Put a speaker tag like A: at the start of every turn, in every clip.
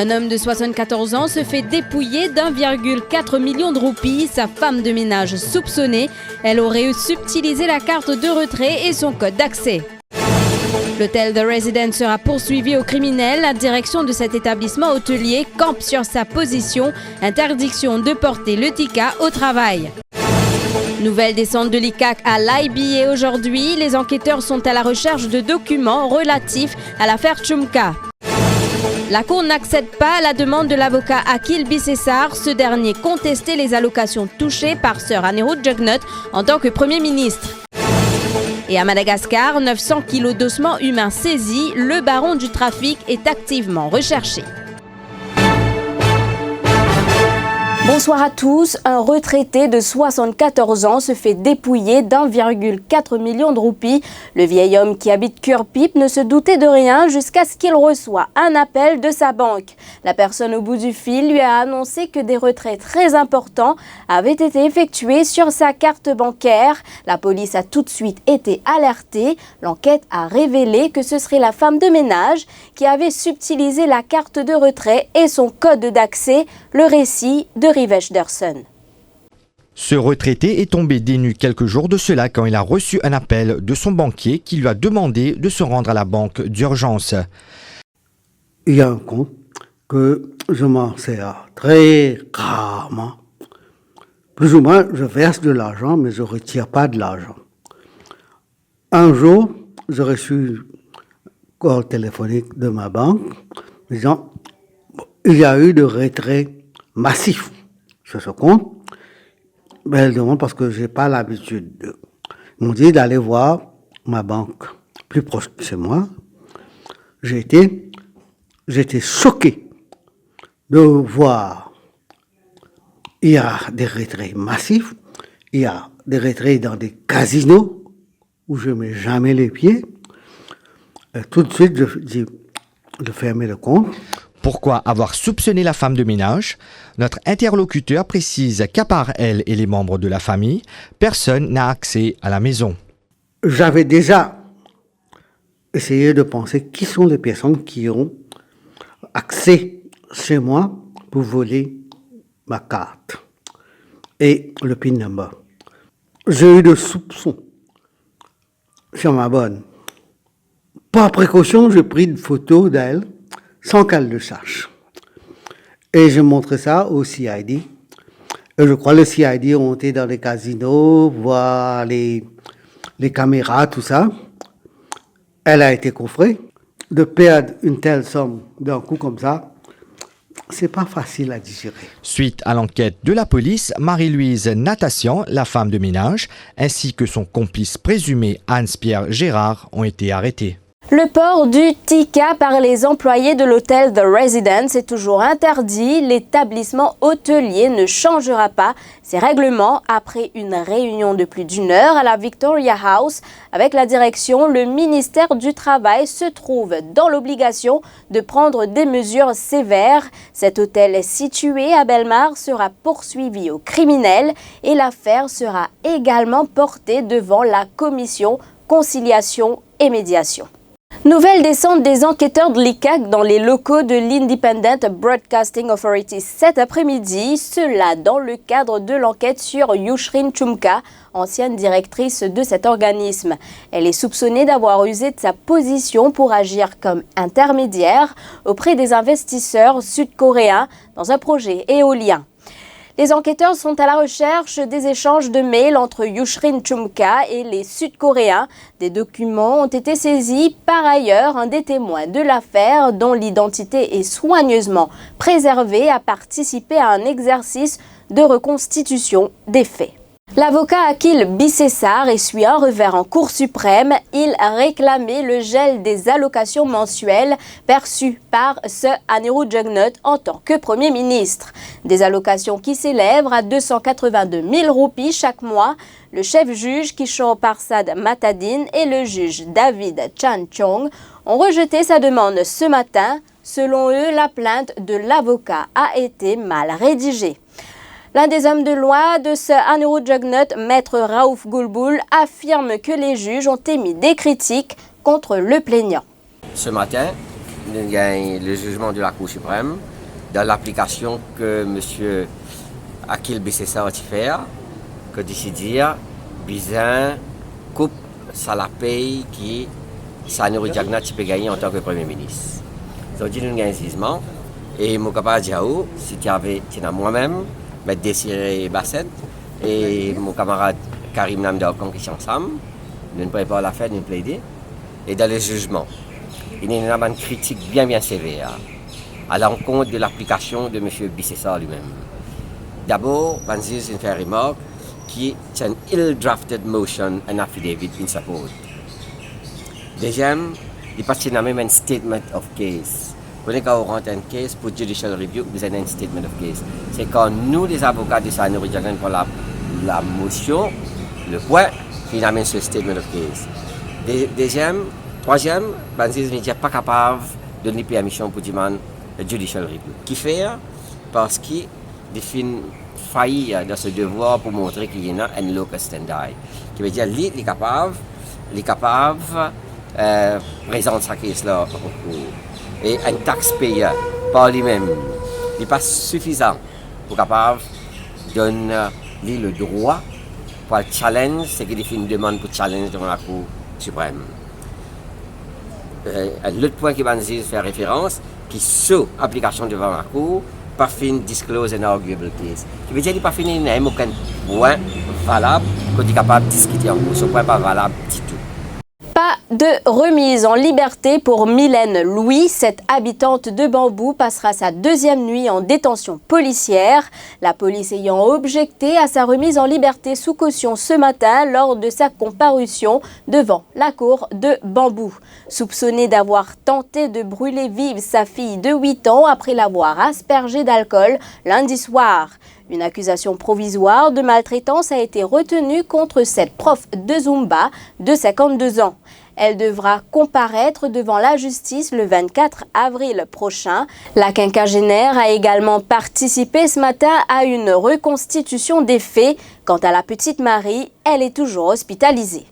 A: Un homme de 74 ans se fait dépouiller d'1,4 million de roupies. Sa femme de ménage soupçonnée. Elle aurait subtilisé la carte de retrait et son code d'accès. L'hôtel The Residence sera poursuivi au criminel. La direction de cet établissement hôtelier campe sur sa position. Interdiction de porter le tika au travail. Nouvelle descente de l'ICAC à l'IBA aujourd'hui. Les enquêteurs sont à la recherche de documents relatifs à l'affaire Chumka. La Cour n'accède pas à la demande de l'avocat Akil Bissessar. Ce dernier contestait les allocations touchées par Sir Anirudh Jugnauth en tant que Premier ministre. Et à Madagascar, 900 kilos d'ossements humains saisis. Le baron du trafic est activement recherché. Bonsoir à tous. Un retraité de 74 ans se fait dépouiller d'1,4 million de roupies. Le vieil homme qui habite Kurpip ne se doutait de rien jusqu'à ce qu'il reçoit un appel de sa banque. La personne au bout du fil lui a annoncé que des retraits très importants avaient été effectués sur sa carte bancaire. La police a tout de suite été alertée. L'enquête a révélé que ce serait la femme de ménage qui avait subtilisé la carte de retrait et son code d'accès. Le récit de Rivesh Derson.
B: Ce retraité est tombé des nues quelques jours de cela quand il a reçu un appel de son banquier qui lui a demandé de se rendre à la banque d'urgence.
C: Il y a un compte que je m'en sers très rarement. Plus ou moins, je verse de l'argent, mais je ne retire pas de l'argent. Un jour, j'ai reçu un call téléphonique de ma banque disant il y a eu de retrait massif sur ce compte. Ben, elle demande parce que je n'ai pas l'habitude. Ils m'ont dit d'aller voir ma banque plus proche de chez moi. J'étais choqué de voir il y a des retraits massifs, il y a des retraits dans des casinos où je ne mets jamais les pieds. Et tout de suite, je dis de fermer le compte.
B: Pourquoi avoir soupçonné la femme de ménage? Notre interlocuteur précise qu'à part elle et les membres de la famille, personne n'a accès à la maison.
C: J'avais déjà essayé de penser qui sont les personnes qui ont accès chez moi pour voler ma carte et le PIN number. J'ai eu des soupçons sur ma bonne. Par précaution, j'ai pris une photo d'elle sans qu'elle le sache. Et je montrais ça au CID. Et je crois que le CID ont été dans les casinos, voir les caméras, tout ça. Elle a été coffrée. De perdre une telle somme d'un coup comme ça, c'est pas facile à digérer.
B: Suite à l'enquête de la police, Marie-Louise Natassian, la femme de ménage, ainsi que son complice présumé Hans-Pierre Gérard ont été arrêtés.
A: Le port du tika par les employés de l'hôtel The Residence est toujours interdit. L'établissement hôtelier ne changera pas ses règlements après une réunion de plus d'1 heure à la Victoria House. Avec la direction, le ministère du Travail se trouve dans l'obligation de prendre des mesures sévères. Cet hôtel situé à Belmar sera poursuivi au criminel et l'affaire sera également portée devant la commission conciliation et médiation. Nouvelle descente des enquêteurs de l'ICAC dans les locaux de l'Independent Broadcasting Authority cet après-midi, cela dans le cadre de l'enquête sur Yushrin Chumka, ancienne directrice de cet organisme. Elle est soupçonnée d'avoir usé de sa position pour agir comme intermédiaire auprès des investisseurs sud-coréens dans un projet éolien. Les enquêteurs sont à la recherche des échanges de mails entre Yushrin Chumka et les Sud-Coréens. Des documents ont été saisis. Par ailleurs, un des témoins de l'affaire, dont l'identité est soigneusement préservée, a participé à un exercice de reconstitution des faits. L'avocat Akil Bissessar essuie un revers en Cour suprême. Il a réclamé le gel des allocations mensuelles perçues par Sir Anirudh Jugnauth en tant que Premier ministre. Des allocations qui s'élèvent à 282 000 roupies chaque mois. Le chef juge Kishore Parsad Matadine et le juge David Chan Chong ont rejeté sa demande ce matin. Selon eux, la plainte de l'avocat a été mal rédigée. L'un des hommes de loi de Sir Anirudh Jugnauth, maître Raouf Gulbul, affirme que les juges ont émis des critiques contre le plaignant.
D: Ce matin, il y a le jugement de la Cour suprême dans l'application que M. Akil Bissessar a fait, que décider, Bizin coupe ça la paye qui Sanuru Jagna peut gagner en tant que Premier ministre. Donc, il y a un jugement. Et mon camarade Diaou, si tu avais moi-même, M. Désiré Basset, et mon camarade Karim Namda qui sont ensemble, nous ne préparons la fête, nous plaider. Et dans le jugement, il y a une critique bien sévère à l'encontre de l'application de M. Bissessar lui-même. D'abord, Banziz fait une remarque qui est une ill-drafted motion, un affidavit in support. Deuxième, il passe même un statement of case. Quand on rentre un case pour judicial review, vous avez un statement of case. C'est quand nous, les avocats de Sanuru Jagna, pour la motion, le point, il amène ce statement of case. Troisième, Banziz n'est pas capable de donner permission pour demander judicial review. Qui fait? Parce qu'il définit faillir dans ce devoir pour montrer qu'il y a un locus standi. Qui veut dire qu'il est capable de présenter sa case là au cours. Et un taxpayer par lui-même n'est pas suffisant pour capable de donner le droit pour le challenge, c'est qu'il définit une demande pour challenge devant la Cour suprême. L'autre point que Banziz fait référence, qui est sous application devant la Cour, pas fin disclose an arguable case. Qui veut dire qu'il n'a pas fini, il n'y a aucun point valable qu'on est capable de discuter en cours. Ce point n'est pas valable du tout.
A: Pas de remise en liberté pour Mylène Louis. Cette habitante de Bambou passera sa deuxième nuit en détention policière. La police ayant objecté à sa remise en liberté sous caution ce matin lors de sa comparution devant la cour de Bambou. Soupçonnée d'avoir tenté de brûler vive sa fille de 8 ans après l'avoir aspergée d'alcool lundi soir. Une accusation provisoire de maltraitance a été retenue contre cette prof de Zumba de 52 ans. Elle devra comparaître devant la justice le 24 avril prochain. La quinquagénaire a également participé ce matin à une reconstitution des faits. Quant à la petite Marie, elle est toujours hospitalisée.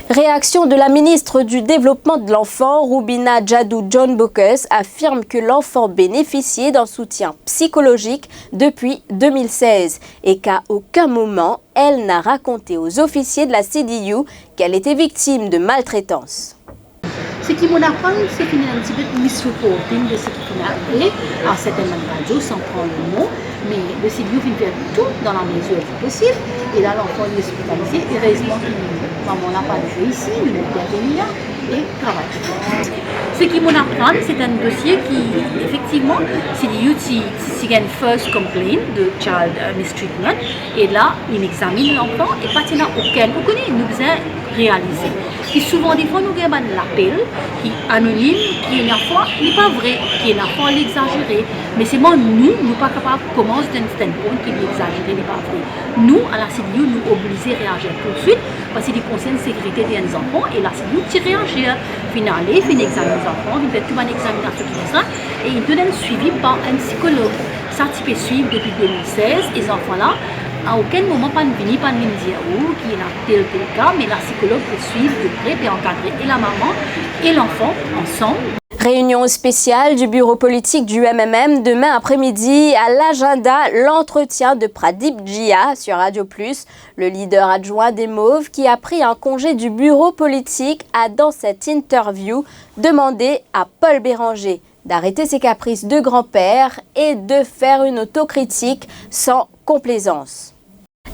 A: Réaction de la ministre du Développement de l'Enfant, Rubina Jadou-John Bokes, affirme que l'enfant bénéficiait d'un soutien psychologique depuis 2016 et qu'à aucun moment, elle n'a raconté aux officiers de la CDU qu'elle était victime de maltraitance.
E: Ce qui m'en apprend, c'est qu'il y a un petit peu de misreporting de ce qui a appelé à certaines radios, sans prendre le mot, mais le CDU vient faire tout dans la mesure possible. Et là, l'enfant est hospitalisé. Heureusement que maman n'a pas de jeu ici, il est intervenu et travaille. Ce qui m'en apprend, c'est un dossier qui, effectivement, CDU, c'est une first complaint de child mistreatment. Et là, il examine l'enfant et pas qu'il n'y a aucun. Vous connaissez, nous devons réaliser. Et souvent, des fois, nous avons l'appel qui est anonyme, qui est une fois, n'est pas vrai, qui est une fois l'exagéré. Mais c'est moi, nous ne sommes pas capables de commencer d'un standpoint qui est exagéré, n'est pas vrai. Nous, à la CDU, nous obligés à réagir tout de suite parce que c'est des conseils de sécurité des enfants et la CDU, tu réagis. Finalement, il fait un examen des enfants, il fait tout une examination qui est ça et il donne un suivi par un psychologue. Ça, tu peux suivre depuis 2016, les enfants-là. À aucun moment, pas de venir, pas de me dire qui est dans tel cas, mais la psychologue peut suivre de près, peut encadrer et la maman et l'enfant ensemble.
A: Réunion spéciale du bureau politique du MMM demain après-midi. À l'agenda, l'entretien de Pradip Jia sur Radio Plus. Le leader adjoint des Mauves qui a pris un congé du bureau politique a dans cette interview demandé à Paul Béranger d'arrêter ses caprices de grand-père et de faire une autocritique sans complaisance.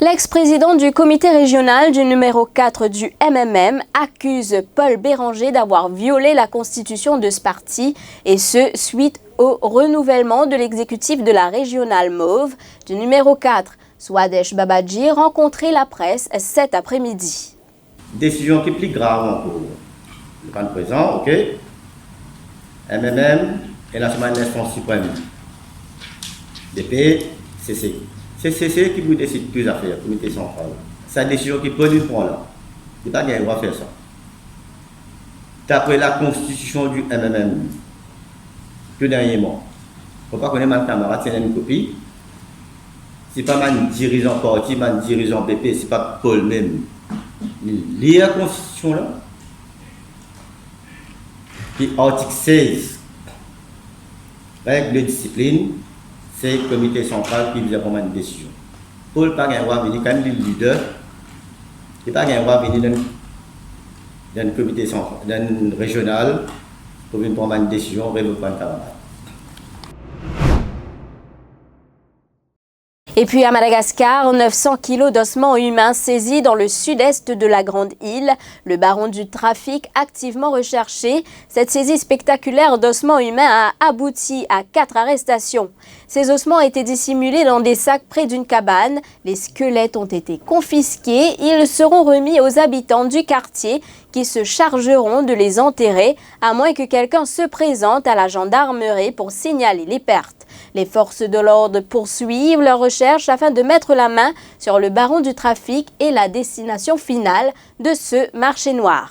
A: L'ex-président du comité régional du numéro 4 du MMM accuse Paul Béranger d'avoir violé la constitution de ce parti et ce suite au renouvellement de l'exécutif de la régionale Mauve du numéro 4. Swadesh Babaji rencontrait la presse cet après-midi.
F: Décision qui est plus grave encore. Le plan présent, ok. MMM et la semaine d'instance suprême. DP, CC. C'est CC qui vous décide plus à faire, comité central. C'est la décision qui peut nous prendre là. Il n'y a pas de droit à faire ça. D'après la constitution du MMM, que dernièrement, il ne faut pas connaître ma camarade, c'est une copie. Ce n'est pas mon dirigeant parti, mon dirigeant BP, ce n'est pas Paul même. Il lit la constitution là. Puis article 16, règle de discipline, c'est le comité central qui vient prendre une décision. Paul n'a pas venir quand même le leader, il n'a pas venir dans le comité central, dans le régional, pour venir prendre une décision, révoquer un camarade.
A: Et puis à Madagascar, 900 kilos d'ossements humains saisis dans le sud-est de la Grande Île. Le baron du trafic activement recherché. Cette saisie spectaculaire d'ossements humains a abouti à 4 arrestations. Ces ossements étaient dissimulés dans des sacs près d'une cabane. Les squelettes ont été confisqués. Ils seront remis aux habitants du quartier qui se chargeront de les enterrer, à moins que quelqu'un se présente à la gendarmerie pour signaler les pertes. Les forces de l'ordre poursuivent leur recherche afin de mettre la main sur le baron du trafic et la destination finale de ce marché noir.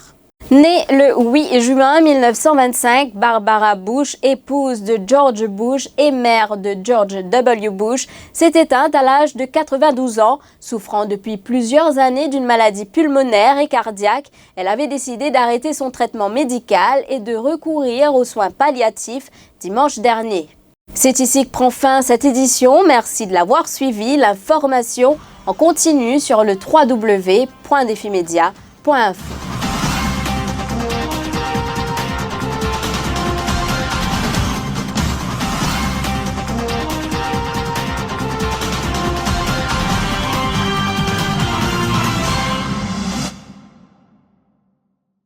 A: Née le 8 juin 1925, Barbara Bush, épouse de George Bush et mère de George W. Bush, s'est éteinte à l'âge de 92 ans. Souffrant depuis plusieurs années d'une maladie pulmonaire et cardiaque, elle avait décidé d'arrêter son traitement médical et de recourir aux soins palliatifs dimanche dernier. C'est ici que prend fin cette édition. Merci de l'avoir suivi. L'information en continu sur le www.defimedia.info.